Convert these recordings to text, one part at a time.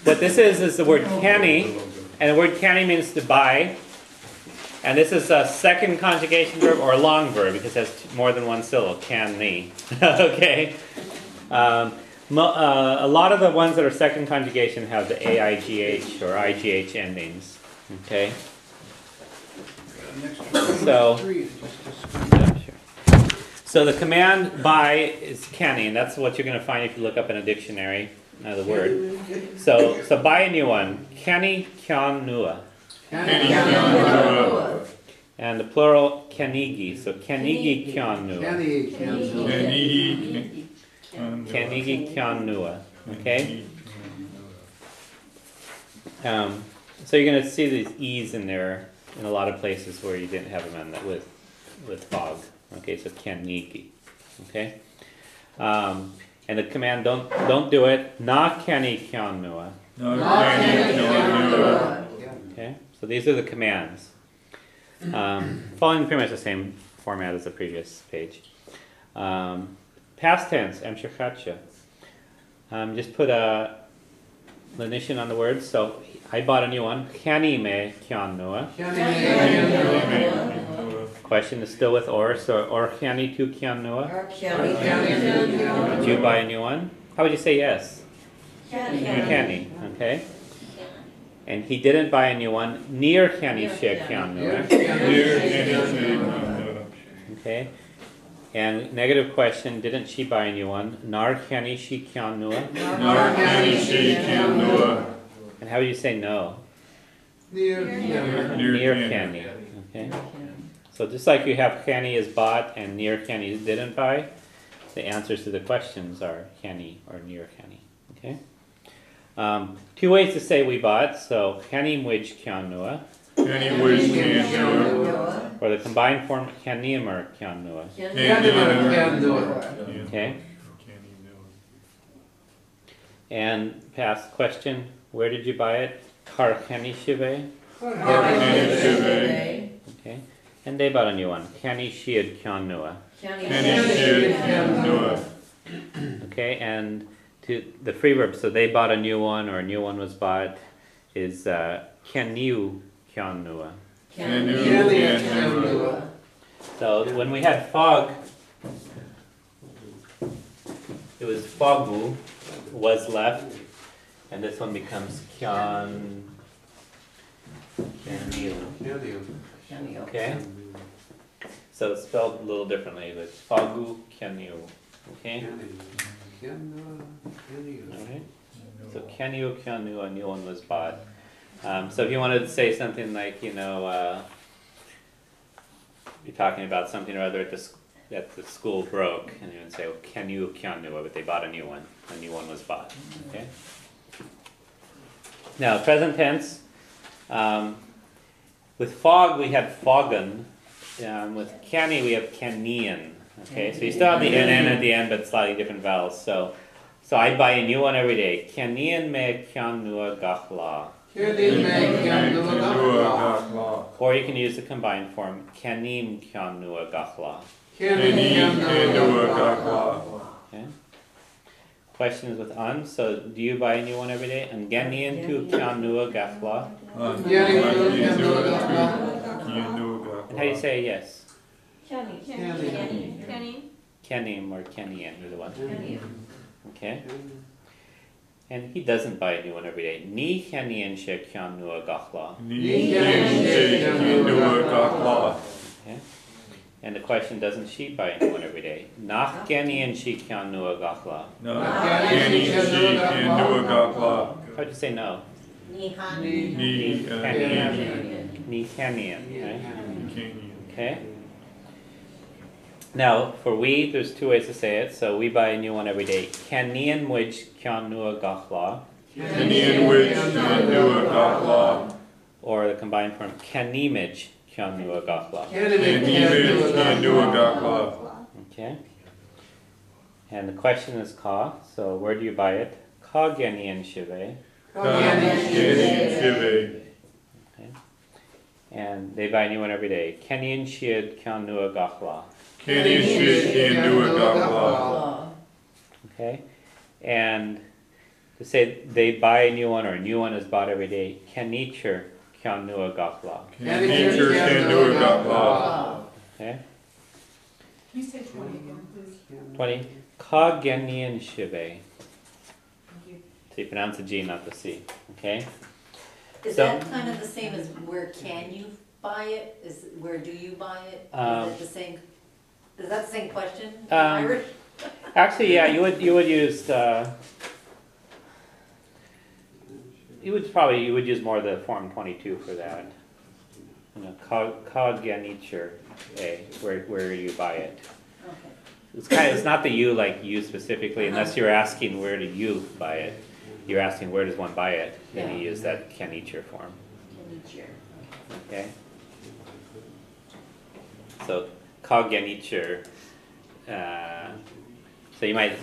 what this is the word canny, and the word canny means to buy. And this is a second conjugation verb or a long verb because it has more than one syllable. Canny. Okay. A lot of the ones that are second conjugation have the AIGH or IGH endings. Okay. So the command buy is canny, and that's what you're going to find if you look up in a dictionary, the word. So buy a new one. Canny kyan nua. And the plural kenigi. So kenigi kyan nua. Kenigi kyan nua. Okay? So you're going to see these E's in there in a lot of places where you didn't have them with fog. Okay, so kenigi. Okay? And the command don't do it. Na keni kyan nua. Okay? So these are the commands. Following pretty much the same format as the previous page. Past tense, amshakacha. Just put a lenition on the words. So I bought a new one. Kani me kyan nua. Question is still with or. So or kani tu kyan nua. Did you buy a new one? How would you say yes? Kani. Okay. And he didn't buy a new one. Near kani she kyan nua. Okay. And negative question, didn't she buy a new one? Nar kani she kyan nua. Nar kani she kyan nua. And how do you say no? Near kani. Okay. So just like you have kani is bought and near kani didn't buy, the answers to the questions are kani or near kani. Okay. Two ways to say we bought. So kani mwij kyan nua. Kani mwij kyan nua. Or the combined form kanimer kyan nua. Okay. And past question, where did you buy it? Kar kani shive. Okay. And they bought a new one. Kani shiad kyan nua. Okay, and to the free verb, so they bought a new one or a new one was bought, is kaniu kyan nua. So when we had fog, it was fogu was left, and this one becomes kyan kaniu. Okay? So it's spelled a little differently, but fogu kaniu. Okay? Alright. So kaniu kyanu, a new one was bought. So if you wanted to say something like, you're talking about something or other that the school broke, and you would say, well, kaniu kyanu, but they bought a new one. A new one was bought. Okay? Now, present tense. With fog, we have foggen. With canny, we have canian. Okay, so you still have the n at the end, but slightly different vowels. So I buy a new one every day. Canian me kyan nua gachla. Or you can use the combined form. Canim kyan nua gachla. Okay. Questions with an. So do you buy a new one every day? And ganian tu kyan nua gachla. And how do you say yes? Kenim or Kenian, either one. Okay. And he doesn't buy a new one every day. Ni Kenian she kyan nua gachla. Okay. And the question, doesn't she buy a new one every day? Nach Kenian she kyan nua gachla. How do you say no? Ni Kenian. Okay. Now, for we, there's two ways to say it. So we buy a new one every day. Kanian mwij kyan nua gachla. Or the combined form, kanimij kyan nua gachla. Okay. And the question is ka. So where do you buy it? Ka ganian shive. Okay. And they buy a new one every day. Kenian shiad kyan nua gachla. Okay, and To say they buy a new one or a new one is bought every day. Kanichur kyan nua gakla. Nature can do a gakla. Okay. Can you say 20 again, please? 20. Ka genien shive. Thank you. So you pronounce the G, not the C. Okay. Is So- that kind of the same as where can you buy it? Is, where do you buy it? Is it the same, is that the same question in Irish? Actually, yeah, you would use you would use more the form 22 for that. You know, ka genitcher, where you buy it. Okay. It's not the you like you specifically, unless you're asking where do you buy it. You're asking where does one buy it, then you use that kanichur form. Kanichur. Okay. So ka genitcher. So you might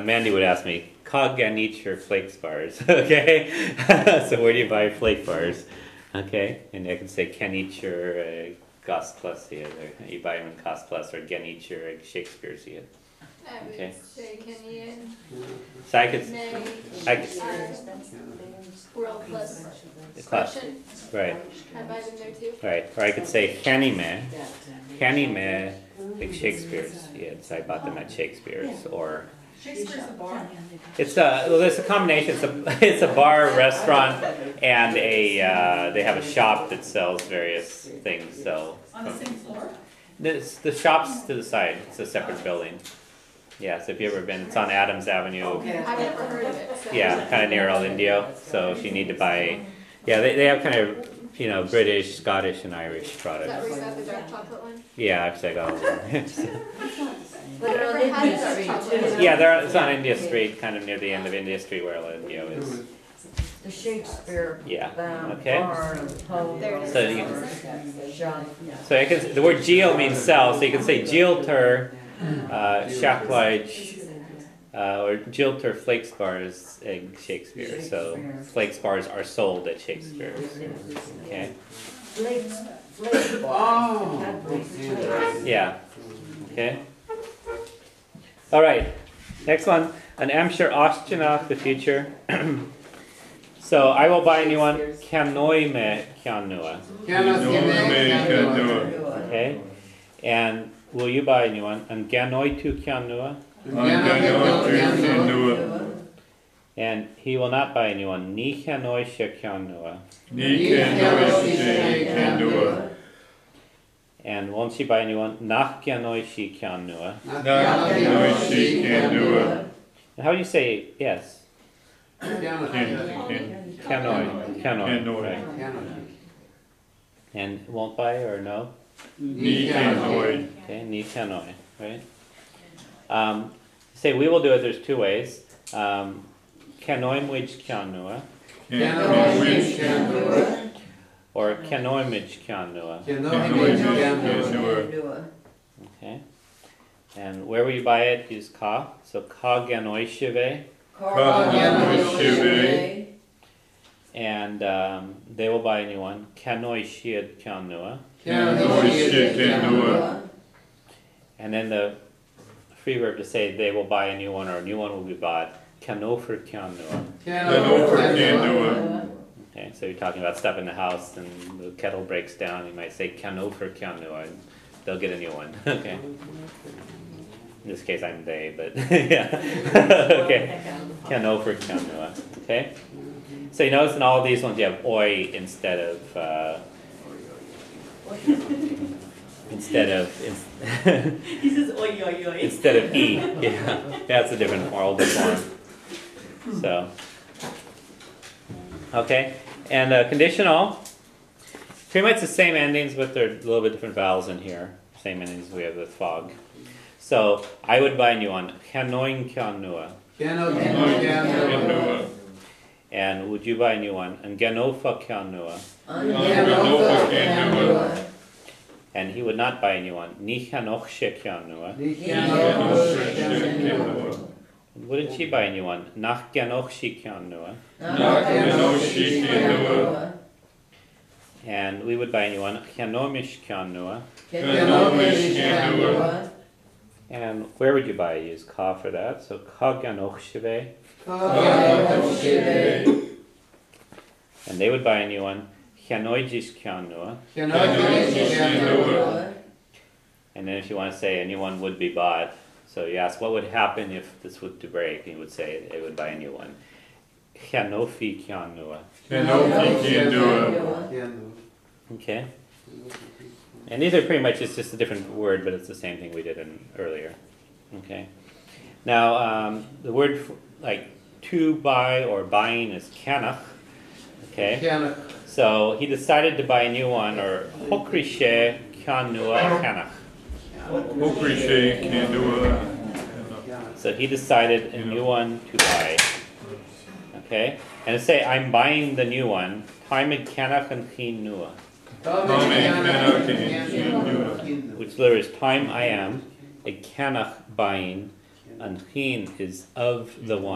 Mandy would ask me, ka genitcher flake bars. Okay. So where do you buy flake bars? Okay, and I can say kenitcher Cost Plus here. You buy them in Cost Plus or Genitcher at Shakespeare's here. I would Okay. say Kenyan, So I could, Nay, World Plus Expression. right, I buy them there too. right. Or I could say Candyman like Shakespeare's. Yeah, so I bought them at Shakespeare's. Or Shakespeare's a bar? it's there's a combination. It's a bar, restaurant, and they have a shop that sells various things. So On the same floor? the shop's to the side. It's a separate building. Yeah, so if you've ever been, it's on Adams Avenue. I've never heard of it. So. Yeah, kind of near El Indio. So if you need to buy, yeah, they have kind of, British, Scottish, and Irish Is that where products. you got the dark chocolate one? Yeah, actually I got all of them. But I've never had dark chocolate. Yeah, it's on India Street, kind of near the end of India Street where El Indio is. The Shakespeare Yeah, bound okay. bar of poem. There it is. So you Shot. the word geo means sell, so you can say Gielter, Shaklaj, or Gielter flakes bars at Shakespeare. So flakes bars are sold at Shakespeare's. Okay. Flakes bar. Yeah. Okay. All right. Next one. An Amshir Oshchanach, the future. So I will buy a new one. Kanoi me kyanua. Okay. And will you buy a new one? And ganoi tu kyanua. And he will not buy a new one. Ni kanoi she kyanua. And won't she buy a new one? Nach kyanoi she kyanua. And how do you say yes? Kanoi. Right. And won't buy or no? Okay, ni kanoi. Right. Say we will do it. There's two ways. Kanoimwich kyanua or kanoimich kyanua. Okay. And where will you buy it? Use ka. So ka ganoi shive. And they will buy a new one. Kanoi shiad kyanua. And then the free verb to say they will buy a new one or a new one will be bought. Kanofer kyanua. Okay, so you're talking about stuff in the house and the kettle breaks down. You might say kanofer kyanua and they'll get a new one. Okay. In this case, I'm they, but yeah. Okay. Kanofer kyanua. Okay. So you notice in all of these ones you have oi instead of He says oi oi oi. instead of e. Yeah, that's a different older form. So okay, and conditional. Pretty much the same endings, but there are a little bit different vowels in here. Same endings we have with fog. So I would buy a new one. Kanoin kyanua. And would you buy a new one? And Ganofa kyanua. And he would not buy a new one. Ni chanoch she kyanua. And wouldn't she buy a new one? Nach ganoch she kyanua. And we would buy a new one. Chanomish kyanua. And where would you buy? Use ka for that. So ka ganoch shive. And they would buy a new one. Hianoijis kianua. And then if you want to say a new one would be bought, so you ask what would happen if this were to break, and you would say they would buy a new one. Hianofi kianua. Okay. And these are pretty much, it's just a different word, but it's the same thing we did earlier. Okay. Now, the word like to buy or buying is kanach. Okay. So he decided to buy a new one, or hokrishe kianua kanach. So he decided a new one to buy. Okay. And to say I'm buying the new one, taimid kanach and chinua. Which literally is time I am, a kanach buying, and chin is of the one.